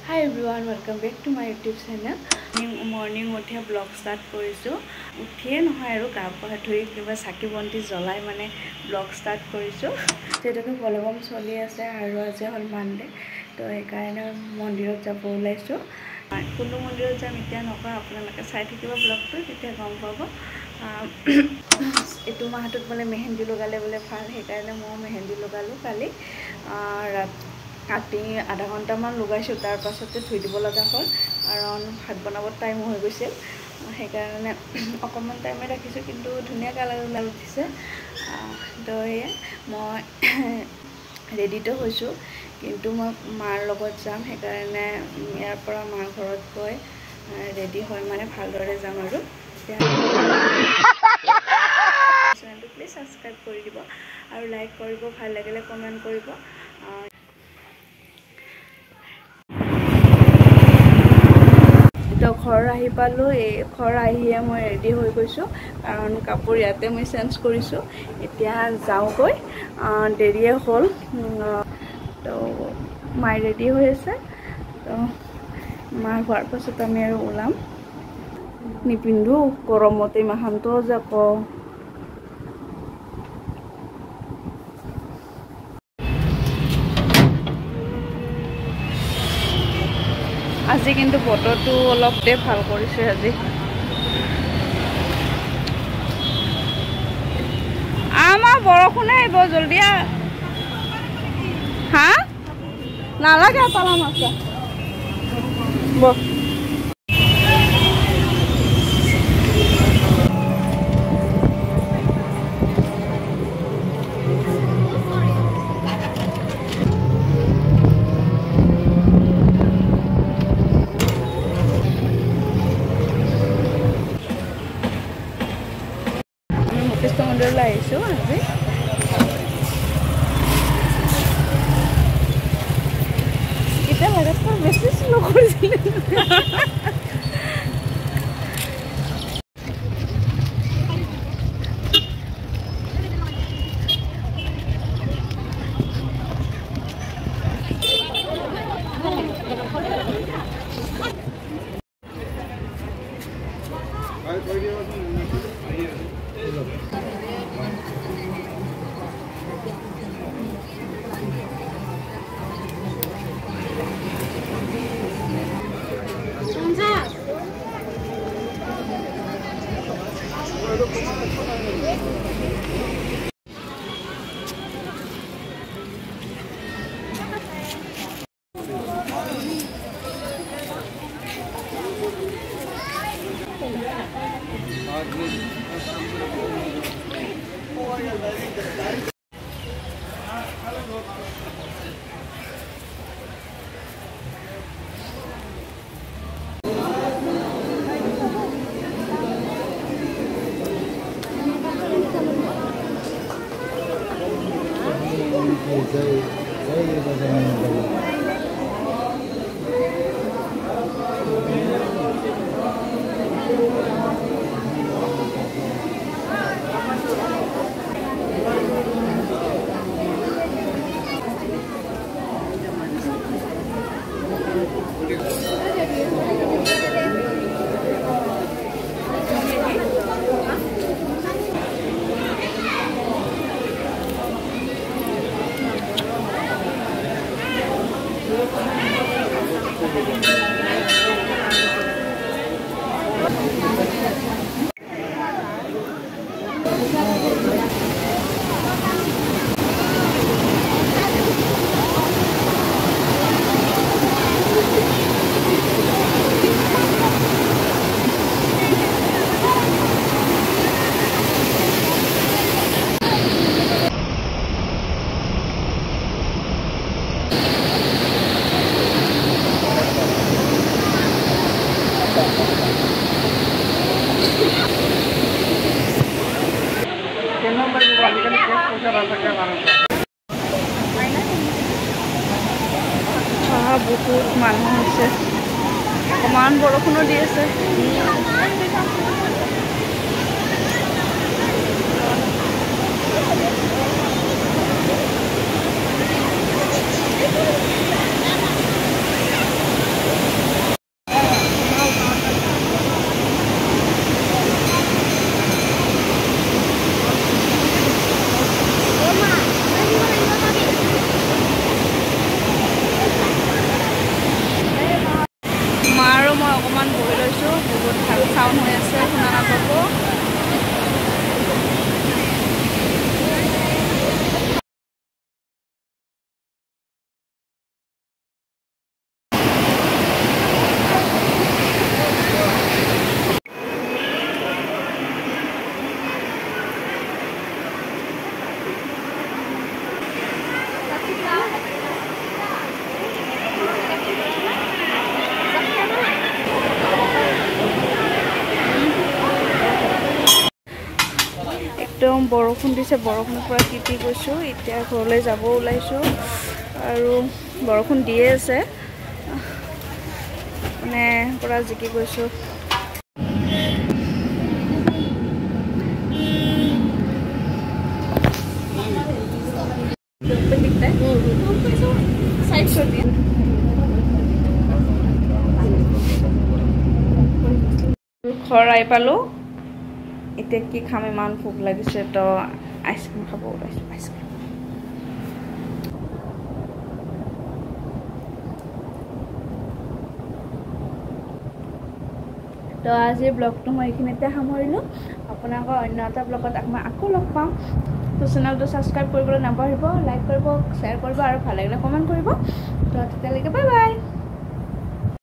Hi everyone, welcome back to my YouTube channel. Morning uthia vlog start korisu. Uthie nohai aru ga pa thoi kiba saki bonti jolai mane vlog start korisu. Jeto bologam choli ase aru aje hol Monday. To ei karone mondirot jabo ulaisu. Kono mondirot jam etia nokra apnaloke sai thakiba vlog to tetia gom pabo. Etu mahatut bole mehendi logale bole bhal he karone mo mehendi logalu kali কাটি আধা ঘণ্টামান লগাইছো তাৰ পাছতে ধুই দিব লগা হ'ল কাৰণ ভাত বনাব টাইম হৈ গৈছিল সেইকাৰণে অকমান টাইমে ৰাখিছো কিন্তু ধুনীয়া কালাৰ ওলাই উঠিছে তো মই ৰেডিটো হৈছো কিন্তু মই মাৰ লগত যাম সেইকাৰণে ইয়াৰ পৰা মাৰ ঘৰত গৈ ৰেডি হৈ মানে ভালদৰে যাম আৰু চেনেলটো প্লিজ সাবস্ক্ৰাইব কৰি দিব আৰু লাইক কৰিব ভাল লাগিলে কমেন্ট কৰিব তো ঘৰ আহি পালো এই ঘৰ আহিয়ে মই ৰেডি হৈ গৈছো কাৰণ কাপোৰ ইয়াতে মই চেঞ্জ কৰিছো এতিয়া যাও গৈ দেৰিয়ে হ'ল তো মাই ৰেডি হৈ আছে তো মা হোৱাৰ পাছত আমি আৰু ওলাম নিপিন্ধো গৰমতে মাহানটো যাব আজি কিন্তু বতৰটো অলপতে ভাল কৰিছে আজি আমা বৰখুনে আহিব জলদি হা নালাগে পালাম আছে বহ Esto mandó la eso, ¿sí? Kita harap pa beses lo kursin. বহুত মানুহ আছে অকমান বৰষুণো দি আছে চাউণ্ড হৈ আছে শুনা নাপাব। একদম বৰষুণ দিছে, বৰষুণৰ পৰা তিতি গৈছোঁ। এতিয়া ঘৰলৈ যাব ওলাইছোঁ আৰু বৰষুণ দিয়ে আছে, মানে পৰা জিকি গৈছোঁ। ঘৰ আহি পালোঁ। এতিয়া কি খাম, ইমান ভোক লাগিছে, তো আইচক্ৰীম খাব ওলাইছোঁ। আইচক্ৰীম তো আজিৰ ব্লগটো মই এইখিনিতে সামৰিলোঁ। আপোনালোকৰ অন্য এটা ব্লগত মই আকৌ লগ পাম। তো চেনেলটো ছাবস্ক্ৰাইব কৰিবলৈ নাপাহৰিব, লাইক কৰিব, শ্বেয়াৰ কৰিব আৰু ভাল লাগিলে কমেণ্ট কৰিব। তো তেতিয়ালৈকে বাই বাই।